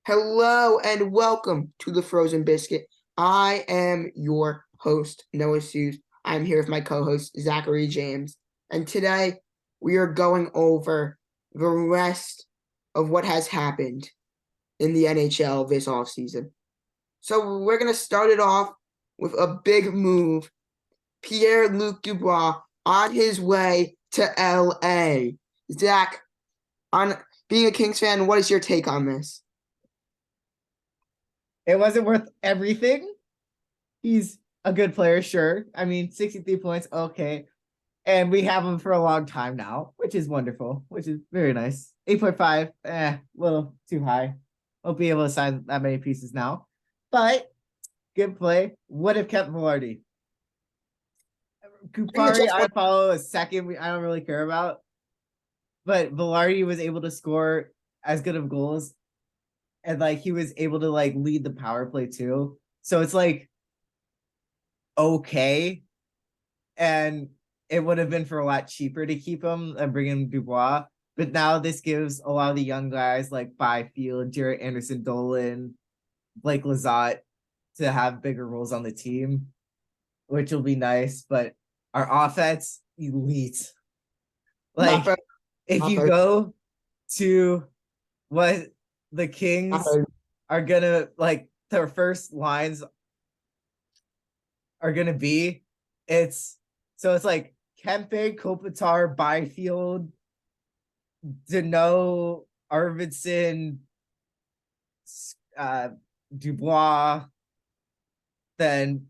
Hello and welcome to the Frozen Biscuit. I am your host, Noah Seuss. I'm here with my co-host, Zachary James. And today we are going over the rest of what has happened in the NHL this offseason. So we're going to start it off with a big move. Pierre-Luc Dubois on his way to LA. Zach, on being a Kings fan, what is your take on this? It wasn't worth everything. He's a good player, sure. I mean, 63 points, okay. And we have him for a long time now, which is wonderful, which is very nice. 8.5, a little too high. Won't be able to sign that many pieces now. But good play. Would have kept Velarde. Kupari, I follow a second. I don't really care about. But Velarde was able to score as good of goals. And he was able to lead the power play too. So it's okay. And it would have been for a lot cheaper to keep him and bring in Dubois. But now this gives a lot of the young guys like Byfield, Jarrett Anderson Dolan, Blake Lizotte to have bigger roles on the team, which will be nice. But our offense, elite. If you go to what the Kings are gonna their first lines are gonna be, it's Kempe, Kopitar, Byfield, Deneau, Arvidsson, Dubois, then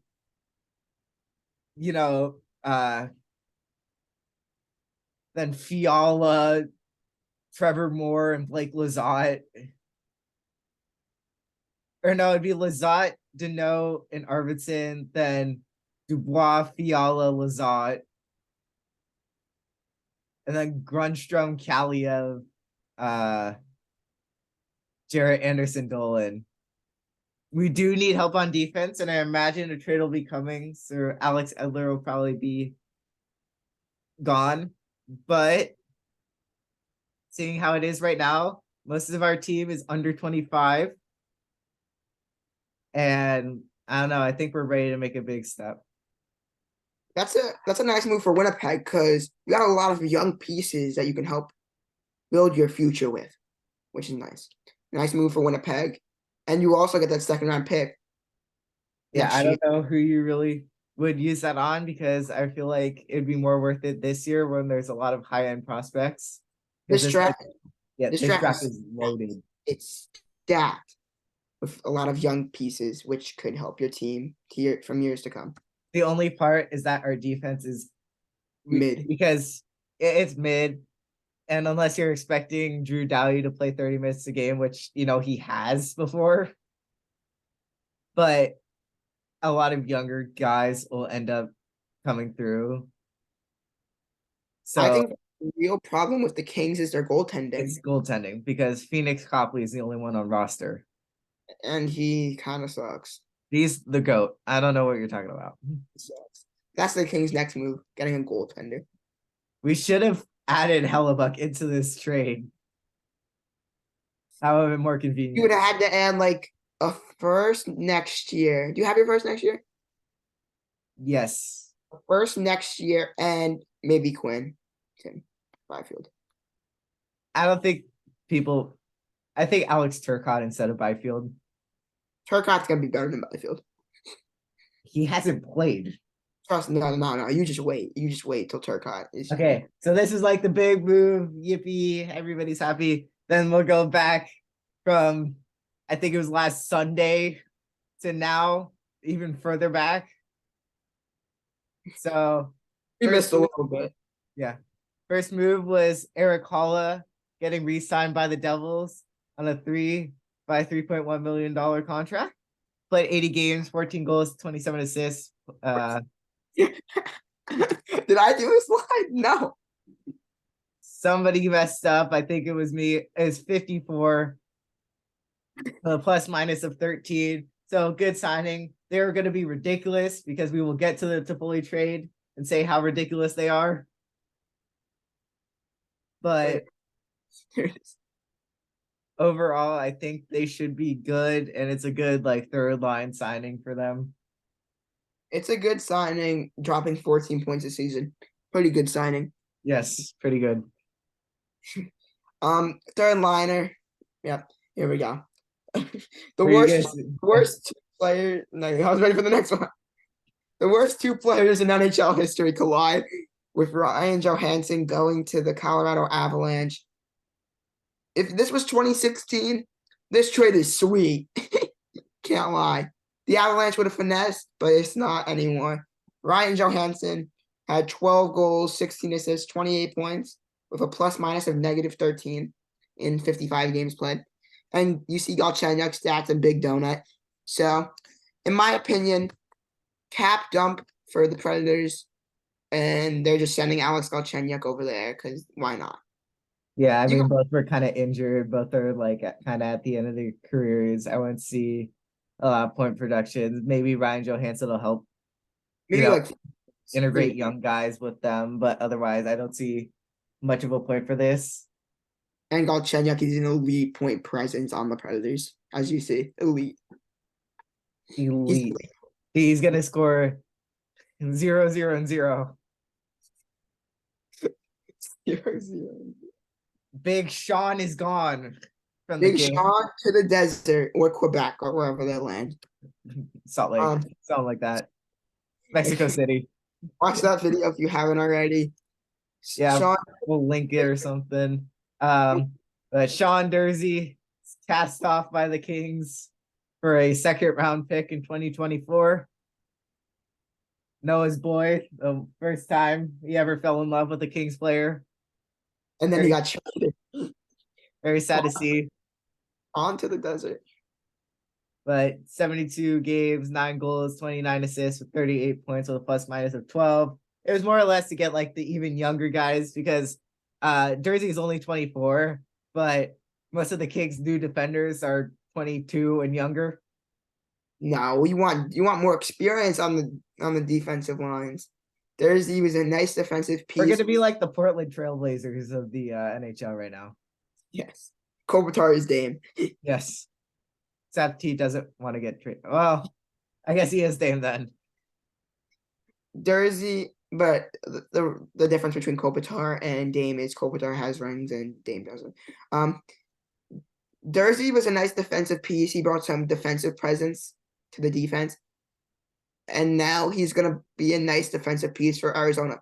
then Fiala, Trevor Moore, and Blake Lizotte. Or no, it'd be Lizotte, Deneau, and Arvidsson, then Dubois, Fiala, Lizotte, and then Grunstrom, Kaliev, Jarrett Anderson Dolan. We do need help on defense, and I imagine a trade will be coming, so Alex Edler will probably be gone. But seeing how it is right now, most of our team is under 25. And I don't know, I think we're ready to make a big step. That's a nice move for Winnipeg because you got a lot of young pieces that you can help build your future with, which is nice. Nice move for Winnipeg. And you also get that second round pick. Yeah, I don't know who you really would use that on because I feel like it'd be more worth it this year when there's a lot of high-end prospects. This draft is loaded. It's stacked with a lot of young pieces, which could help your team from years to come. The only part is that our defense is mid because it's mid. And unless you're expecting Drew Doughty to play 30 minutes a game, which, he has before, but a lot of younger guys will end up coming through. So I think the real problem with the Kings is their goaltending. It's goaltending because Phoenix Copley is the only one on roster. And he kind of sucks. He's the GOAT. I don't know what you're talking about. He sucks. That's the Kings' next move, getting a goaltender. We should have added Hellebuck into this trade. That would have been more convenient. You would have had to add a first next year. Do you have your first next year? Yes. First next year and maybe Tim Byfield. I think Alex Turcotte instead of Byfield. Turcotte's gonna be better than Byfield. He hasn't played. Trust me, no. You just wait. You just wait till Turcotte is okay. So this is the big move. Yippee! Everybody's happy. Then we'll go back from I think it was last Sunday to now, even further back. So we missed a little bit. Yeah. First move was Eric Holla getting re-signed by the Devils on a $3.1 million contract. Played 80 games, 14 goals, 27 assists. Did I do a slide? No. Somebody messed up. I think it was me. It was 54. Plus minus of 13. So good signing. They're going to be ridiculous because we will get to the Toffoli trade and say how ridiculous they are. But overall, I think they should be good, and it's a good like third line signing for them. It's a good signing, dropping 14 points a season. Pretty good signing. Yes, pretty good. Third liner. Yep, here we go. The Where you worst, guys? worst two players. No, I was ready for the next one. The worst two players in NHL history collide with Ryan Johansson going to the Colorado Avalanche. If this was 2016, this trade is sweet. Can't lie. The Avalanche would have finessed, but it's not anymore. Ryan Johansson had 12 goals, 16 assists, 28 points, with a plus minus of -13 in 55 games played. And you see Galchenyuk's stats and Big Donut. So, in my opinion, cap dump for the Predators, and they're just sending Alex Galchenyuk over there because why not? Yeah, I You mean, both were kind of injured. Both are like kind of at the end of their careers. I wouldn't see a lot of point production. Maybe Ryan Johansson will help, you maybe know, like integrate young guys with them. But otherwise, I don't see much of a point for this. and Galchenyuk is an elite point presence on the Predators, as you see, elite. He's Elite. He's gonna score 0, 0, and 0. 0-0. Big Sean is gone from the Big game. Sean to the desert or Quebec or wherever they land. Salt Lake, something like that. Mexico City. Watch that video if you haven't already. Yeah, Sean, we'll link it or something. But Sean Dursey is cast off by the Kings for a second round pick in 2024. Noah's boy, the first time he ever fell in love with a Kings player. and then he got traded Very sad to see. onto the desert. But 72 games, 9 goals, 29 assists with 38 points with a plus minus of 12. It was more or less to get like the even younger guys because Jersey is only 24, but most of the Kings' new defenders are 22 and younger. No, you want more experience on the defensive lines. He was a nice defensive We're piece. going to be like the Portland Trailblazers of the NHL right now. Yes. Kopitar is Dame. Yes. Except he doesn't want to get traded. Well, I guess he is Dame then. Jersey, but the difference between Kopitar and Dame is Kopitar has rings and Dame doesn't. Jersey was a nice defensive piece. He brought some defensive presence to the defense. And now he's going to be a nice defensive piece for Arizona.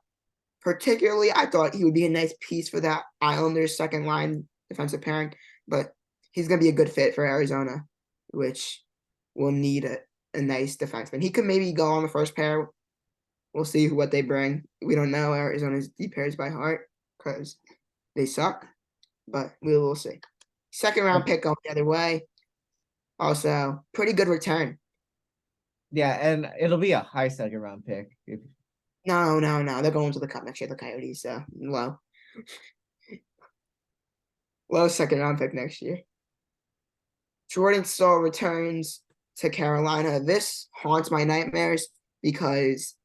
Particularly, I thought he would be a nice piece for that Islanders second line defensive pairing, but he's going to be a good fit for Arizona, which will need a nice defenseman. He could maybe go on the first pair. We'll see what they bring. We don't know Arizona's deep pairs by heart because they suck, but we will see. Second round pick going the other way. Also, pretty good return. Yeah, and it'll be a high second round pick. No. They're going to the Cup next year, the Coyotes, so low. Low second round pick next year. Jordan Staal returns to Carolina. This haunts my nightmares because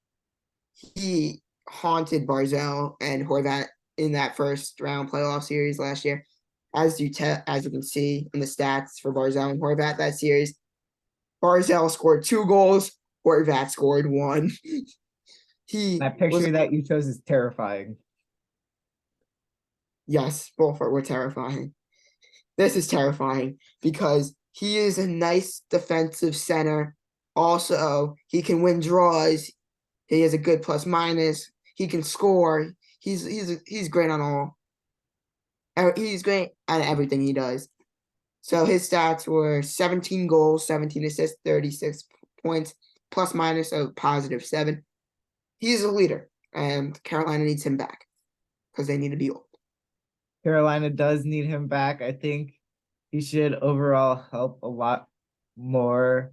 he haunted Barzal and Horvat in that first round playoff series last year. As you can see in the stats for Barzal and Horvat that series, Barzal scored 2 goals, Horvat scored 1. That picture that you chose is terrifying. Yes, both were terrifying. This is terrifying because he is a nice defensive center. Also, he can win draws. He has a good plus minus. He can score. He's great on all. He's great at everything he does. So his stats were 17 goals, 17 assists, 36 points, plus minus of +7. He's a leader, and Carolina needs him back because they need to be old. Carolina does need him back. I think he should overall help a lot more.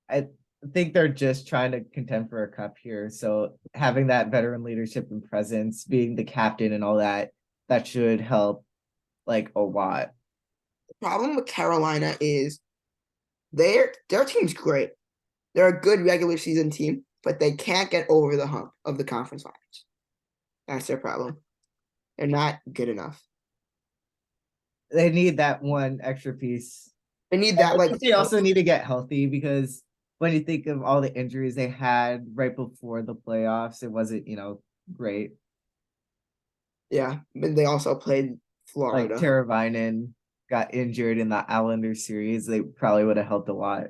I think they're just trying to contend for a cup here. So having that veteran leadership and presence, being the captain and all that, that should help like a lot. The problem with Carolina is their team's great. They're a good regular season team, but they can't get over the hump of the conference finals. That's their problem. They're not good enough. They need that one extra piece. They need And that I like think they also need to get healthy because when you think of all the injuries they had right before the playoffs, it wasn't, great. yeah. But they also played Like Florida. Teravainen got injured in the Islanders series, they probably would have helped a lot.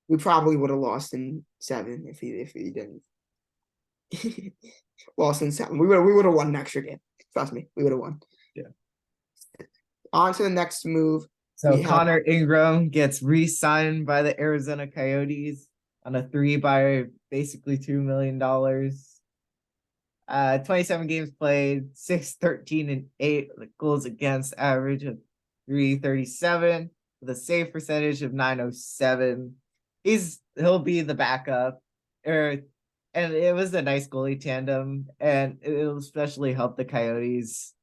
We probably would have lost in 7 if he didn't. Lost in 7. We would have won an extra game. Trust me, we would have won. Yeah. On to the next move. So We have Connor Ingram gets re-signed by the Arizona Coyotes on a 3 by basically $2 million. 27 games played, 6-13-8 with goals against average of 337 with a save percentage of 907. He'll be the backup. And it was a nice goalie tandem, and it'll especially help the Coyotes.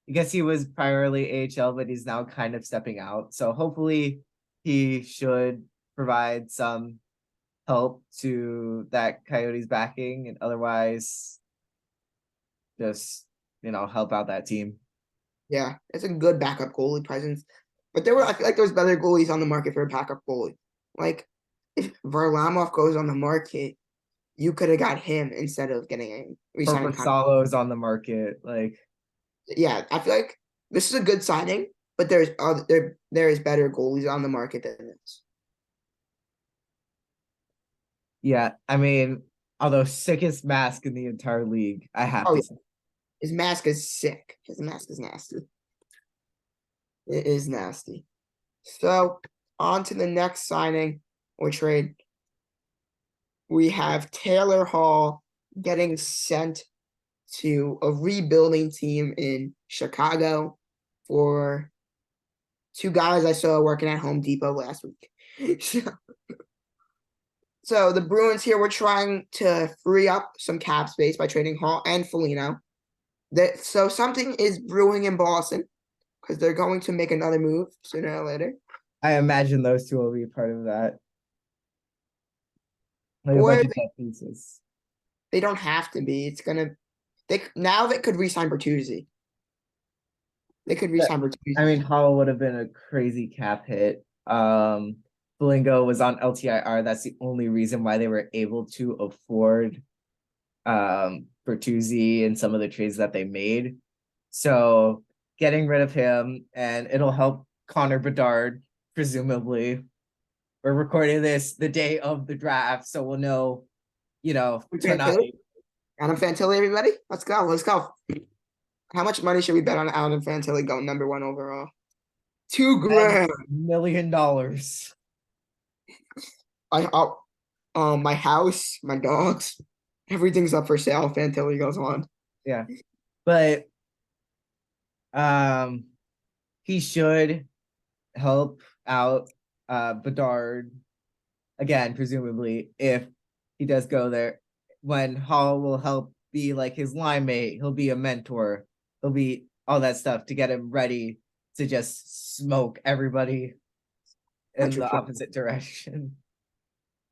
I guess he was primarily AHL, but he's now kind of stepping out. So hopefully he should provide some help to that Coyotes backing, and otherwise just help out that team. yeah, it's a good backup goalie presence. But I feel like there's better goalies on the market for a backup goalie. Like if Varlamov goes on the market, you could have got him instead of getting a Or resigning contract. Solo's on the market. Like, Yeah, I feel like this is a good signing, but there is better goalies on the market than this. yeah, I mean, although sickest mask in the entire league, I have Oh to yeah, say. his mask is sick. His mask is nasty. It is nasty. So on to the next signing or trade. We have Taylor Hall getting sent to a rebuilding team in Chicago for two guys I saw working at Home Depot last week. So the Bruins here were trying to free up some cap space by trading Hall and Foligno. So something is brewing in Boston because they're going to make another move sooner or later. I imagine those two will be part of that. Like a Or bunch of dead pieces. they don't have to be. They could re-sign Bertuzzi. They could But, re-sign I Bertuzzi. mean, Hall would have been a crazy cap hit. Belingo was on LTIR. That's the only reason why they were able to afford Bertuzzi and some of the trades that they made. So getting rid of him, and it'll help Connor Bedard, presumably. We're recording this the day of the draft, so we'll know, tonight. Adam Fantilli, everybody. Let's go. Let's go. How much money should we bet on Adam Fantilli going number 1 overall? $2,000. $1 million. My house, my dogs, everything's up for sale. Fantilli goes on. Yeah. But he should help out Bedard again, presumably, if he does go there. When Hall will help be like his line mate, he'll be a mentor, he'll be all that stuff to get him ready to just smoke everybody in the opposite direction.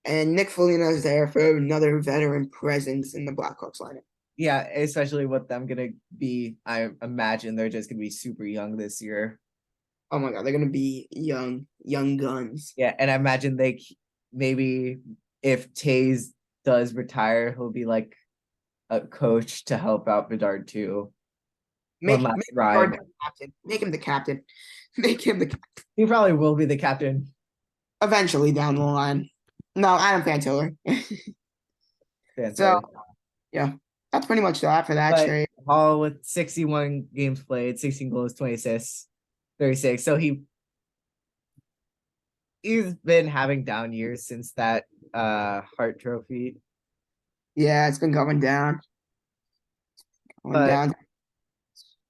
And Nick Foligno is there for another veteran presence in the Blackhawks lineup. Yeah, especially with them gonna be, I imagine they're just gonna be super young this year. Oh my god, they're gonna be young guns. Yeah, and I imagine they maybe if Taze does retire, he'll be like a coach to help out Bedard too. Make ride. the captain. Make him the captain. Make him the captain. He probably will be the captain Eventually down the line. No, Adam Fantilli. So yeah, that's pretty much that for that trade. Hall with 61 games played, 16 goals, 20 assists, 36. So he's been having down years since that Hart Trophy. Yeah, it's been going down.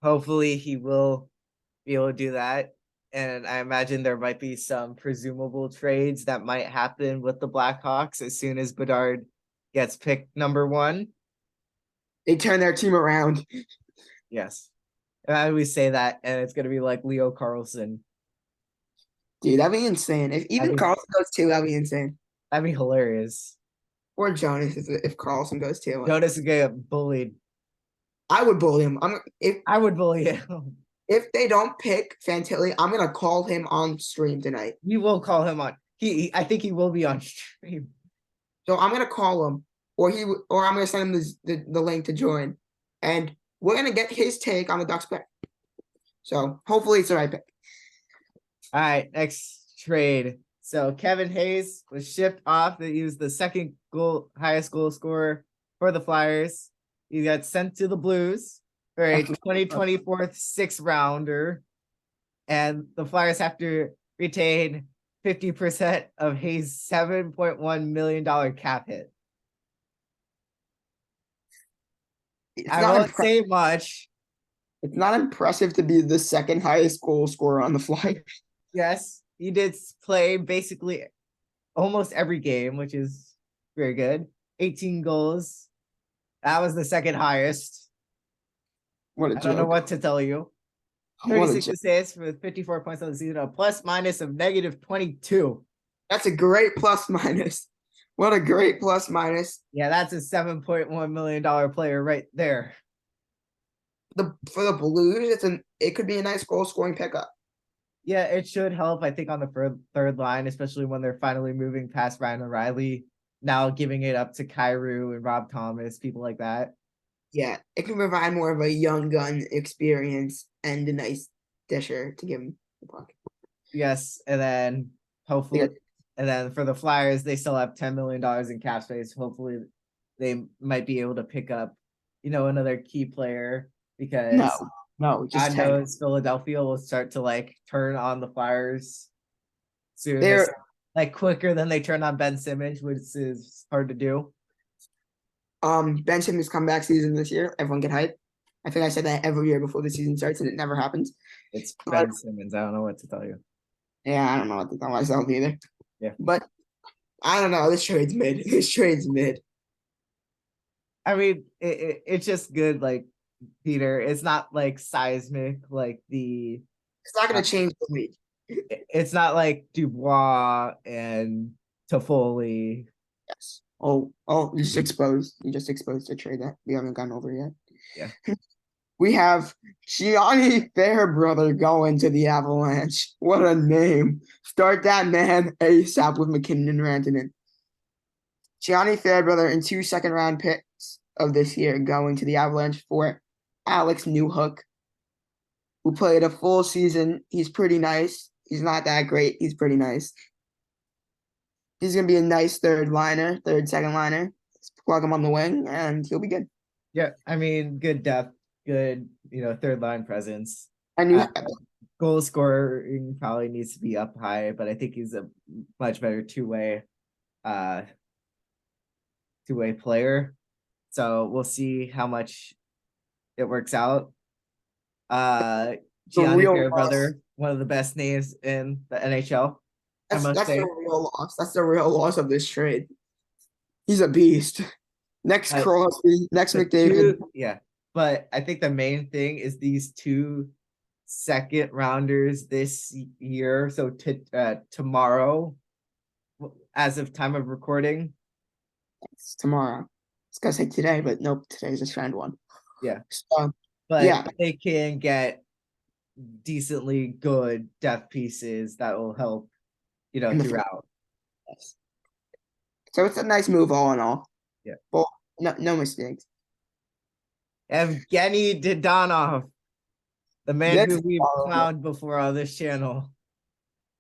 Hopefully he will be able to do that. And I imagine there might be some presumable trades that might happen with the Blackhawks as soon as Bedard gets picked number 1. They turn their team around. Yes. I always say that, and it's going to be like Leo Carlson. Dude, that'd be insane. If even Carlson goes too, that'd be insane. That'd be hilarious. Or Jonas if Carlson goes too. Jonas is going to get bullied. I would bully him. I would bully him. If they don't pick Fantilli, I'm gonna call him on stream tonight. We will call him on. I think he will be on stream. So I'm gonna call him, or I'm gonna send him the link to join, and we're gonna get his take on the Ducks pick. So hopefully it's the right pick. All right, next trade. So Kevin Hayes was shipped off. He was the second highest goal scorer for the Flyers. He got sent to the Blues for a 2024 sixth rounder, and the Flyers have to retain 50% of Hayes' $7.1 million cap hit. I won't say much. It's not impressive to be the second highest goal scorer on the Flyers. Yes, he did play basically almost every game, which is very good. 18 goals. That was the second highest. What a joke. I don't know what to tell you. 36 assists with 54 points on the season, a plus minus of -22. That's a great plus minus. What a great plus minus. Yeah, that's a $7.1 million player right there. For the Blues, it could be a nice goal scoring pickup. Yeah, it should help, I think, on the third line, especially when they're finally moving past Ryan O'Reilly, now giving it up to Kyrou and Rob Thomas, people like that. Yeah, it can provide more of a young gun experience and a nice disher to give him the puck. Yes, and then hopefully, and then for the Flyers, they still have $10 million in cap space. Hopefully, they might be able to pick up, another key player, because no, just God knows Philadelphia will start to turn on the Flyers soon. They're quicker than they turn on Ben Simmons, which is hard to do. Ben Simmons' comeback season this year. Everyone get hyped. I think I said that every year before the season starts, and it never happens. It's Ben Simmons. I don't know what to tell you. Yeah, I don't know what to tell myself either. Yeah, but I don't know. This trade's mid. I mean, it's just good, Peter. It's not seismic It's not going to change the league. It's not like Dubois and Toffoli. Yes. Oh, you just exposed the trade that we haven't gotten over yet. Yeah. We have Gianni Fairbrother going to the Avalanche. What a name. Start that man ASAP with McKinnon and Rantanen. Gianni Fairbrother and 2 second-round picks of this year going to the Avalanche for Alex Newhook, who played a full season. He's pretty nice. He's not that great. He's pretty nice. He's going to be a nice second liner. Just plug him on the wing, and he'll be good. Yeah, I mean, good depth, good, third line presence. Goal scoring probably needs to be up high, but I think he's a much better two-way player. So we'll see how much it works out. Gianni Fairbrother, one of the best names in the NHL. That's the real loss. That's the real loss of this trade. He's a beast. Next Crosby, next McDavid. Yeah, but I think the main thing is these 2 second rounders this year. So tomorrow, as of time of recording. It's tomorrow. I was gonna say today, but nope, today's just round 1. Yeah. So, but yeah, they can get decently good depth pieces that will help, throughout. Yes. So it's a nice move all in all. Yeah. Well, no mistakes. Evgeny Dodonov, the man who we've found before on this channel,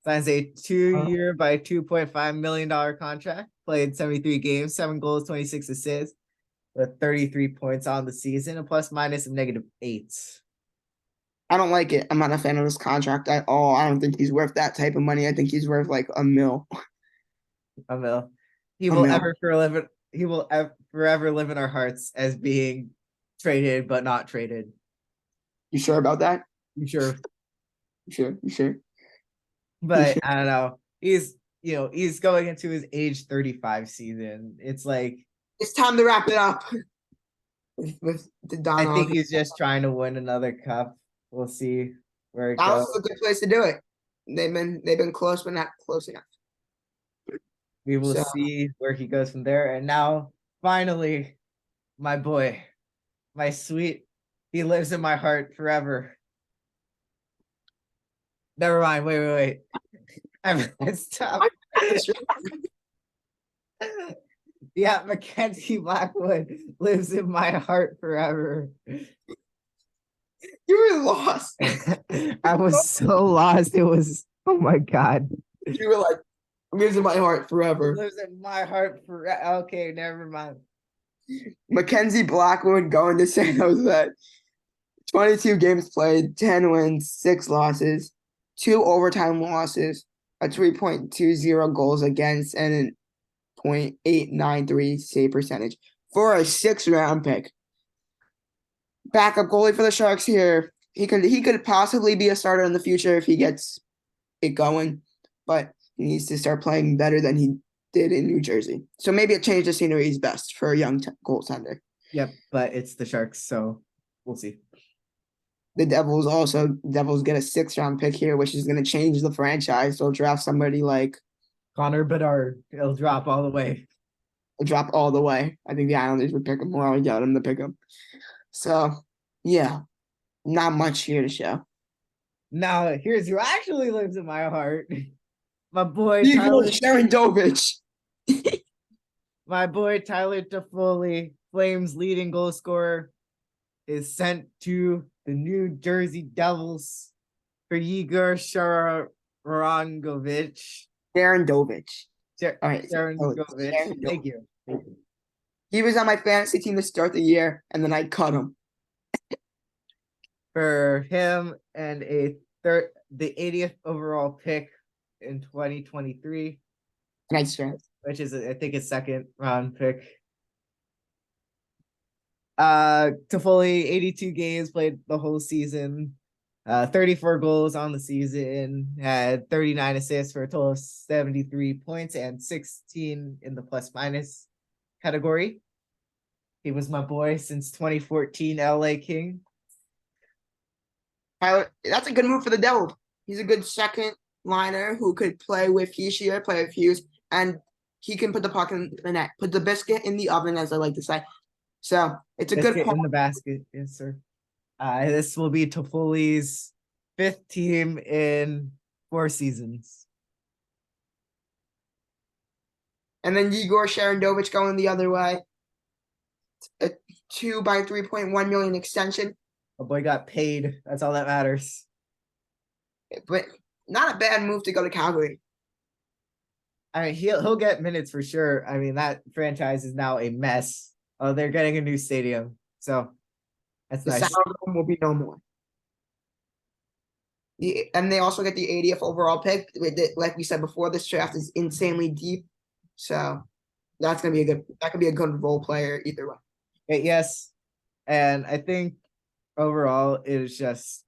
signs a 2-year by $2.5 million contract. Played 73 games, 7 goals, 26 assists, with 33 points on the season, a plus minus of -8. I don't like it. I'm not a fan of this contract at all. I don't think he's worth that type of money. I think he's worth like $1 million. $1 million. He will forever live in our hearts as being traded but not traded. You sure about that? You sure? You sure? But I don't know. He's going into his age 35 season. It's time to wrap it up. With Dodonov. I think he's just trying to win another cup. We'll see where it Dallas goes. is a good place to do it. They've been close, but not close enough. We will see where he goes from there. And now, finally, my boy, my sweet, he lives in my heart forever. Never mind. Wait. Stop. Yeah, Mackenzie Blackwood lives in my heart forever. You were lost. I was so lost. It was, oh my God. You were like, lives in my heart forever. Lives in my heart forever. Okay, never mind. Mackenzie Blackwood going to San Jose. 22 games played, 10 wins, 6 losses, 2 overtime losses, a 3.20 goals against, and a .893 save percentage for a 6th-round pick. Backup goalie for the Sharks here. He could possibly be a starter in the future if he gets it going, but he needs to start playing better than he did in New Jersey. So maybe a change of scenery is best for a young goaltender. Yep, but it's the Sharks, so we'll see. The Devils get a 6th-round pick here, which is going to change the franchise. They'll draft somebody like Connor Bedard. It'll drop all the way. drop all the way. I think the Islanders would pick him, or I would get them to pick him. So, yeah, not much here to show. Now, here's who actually lives in my heart. My boy Igor Sherendovich. My boy Tyler Toffoli, Flames leading goal scorer, is sent to the New Jersey Devils for Igor Sharangovich. Sherendovich. All right, Sharangovich. Thank you. He was on my fantasy team to start the year, and then I cut him. For him and the 80th overall pick in 2023. Nice try. Which is, I think, a 2nd-round pick. Toffoli, 82 games, played the whole season. 34 goals on the season, had 39 assists for a total of 73 points and 16 in the plus-minus category. He was my boy since 2014 LA King. That's a good move for the Devils. He's a good second liner who could play with Hischier, play with Hughes, and he can put the puck in the net, put the biscuit in the oven, as I like to say. So it's a biscuit good in the basket, yes, sir. This will be Toffoli's 5th team in 4 seasons. And then Igor Sherendovich going the other way. A 2 by 3.1 million extension. My boy got paid. That's all that matters. But not a bad move to go to Calgary. I mean, he'll get minutes for sure. I mean, that franchise is now a mess. Oh, they're getting a new stadium, so that's nice. The Sound Dome will be no more. And they also get the 80th overall pick. Like we said before, this draft is insanely deep, so that could be a good role player either way. Yes, and I think overall it is just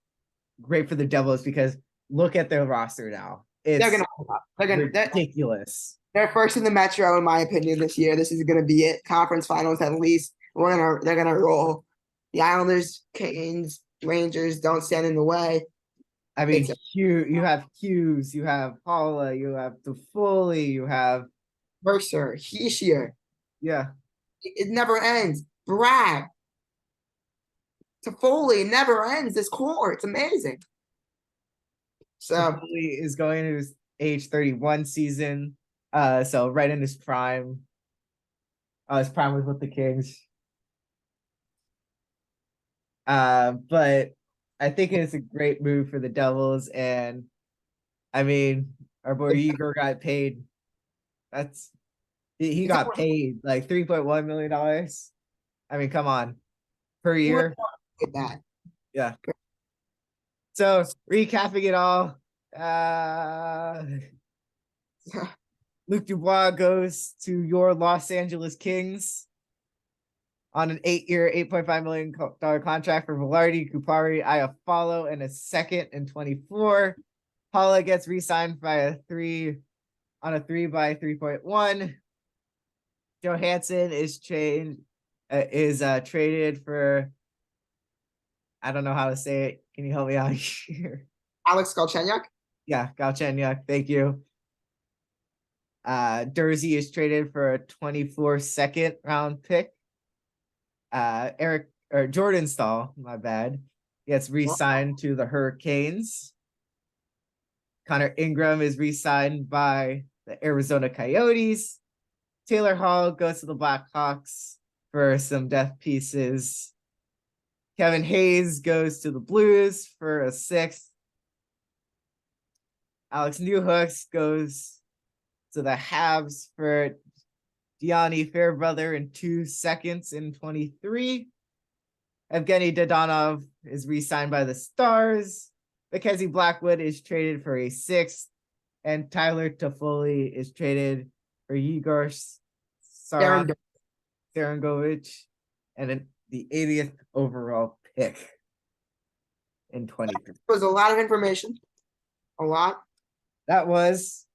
great for the Devils because look at their roster now. They're ridiculous. They're first in the Metro, in my opinion, this year. This is gonna be it. Conference finals at least. They're gonna roll. The Islanders, Canes, Rangers don't stand in the way. I mean, you have Hughes, you have Paula, you have Toffoli, you have Mercer, Hischier. Yeah. It never ends. Brad. Toffoli, it never ends. This core, it's amazing. So Toffoli is going to his age 31 season. So right in his prime. His prime was with the Kings. But I think it's a great move for the Devils, and I mean, our boy Igor got paid. He got paid like $3.1 million. I mean, come on, per year. That. Yeah. So recapping it all, Luc Dubois goes to your Los Angeles Kings on an 8-year, $8.5 million contract for Velarde, Kupari, Iafallo, and a 2nd in 24. Paula gets re-signed by a 3 by 3.1. Johansson is traded for, I don't know how to say it. Can you help me out here? Alex Galchenyuk? Yeah, Galchenyuk. Thank you. Dursey is traded for a 24 2nd-round pick. Jordan Stahl, my bad, gets re-signed to the Hurricanes. Connor Ingram is re-signed by the Arizona Coyotes. Taylor Hall goes to the Blackhawks for some depth pieces. Kevin Hayes goes to the Blues for a 6th. Alex Newhooks goes to the Habs for Gianni Fairbrother in 2 seconds in 23. Evgeny Dodonov is re-signed by the Stars. Mackenzie Blackwood is traded for a 6th. And Tyler Toffoli is traded for Igor Sarangovic and the 80th overall pick in 23. It was a lot of information. A lot. That was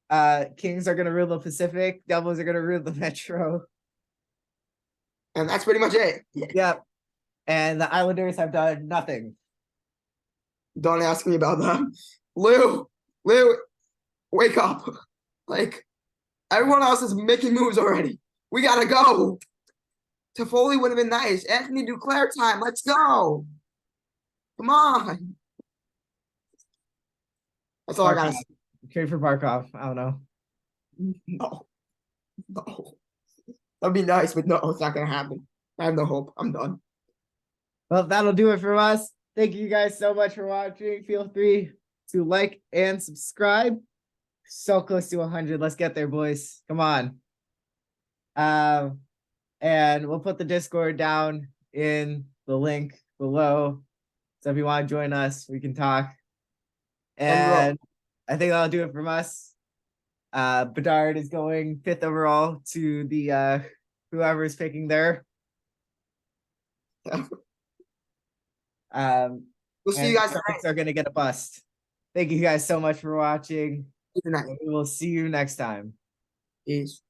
Kings are gonna rule the Pacific, Devils are gonna rule the Metro. And that's pretty much it. Yep. And the Islanders have done nothing. Don't ask me about that. Lou, wake up. Like, everyone else is making moves already. We gotta go. Toffoli would have been nice. Anthony Duclair time. Let's go. Come on. That's all I gotta say. Trade for Barkov. I don't know. No. That'd be nice, but no, it's not gonna happen. I have no hope. I'm done. Well, that'll do it for us. Thank you guys so much for watching. Feel free to like and subscribe. So close to 100. Let's get there, boys. Come on. And we'll put the Discord down in the link below. So if you want to join us, we can talk. And I think that'll do it from us. Bedard is going 5th overall to the whoever's picking there. We'll see you guys tonight. Are gonna get a bust. Thank you guys so much for watching. tonight. We will see you next time. Peace.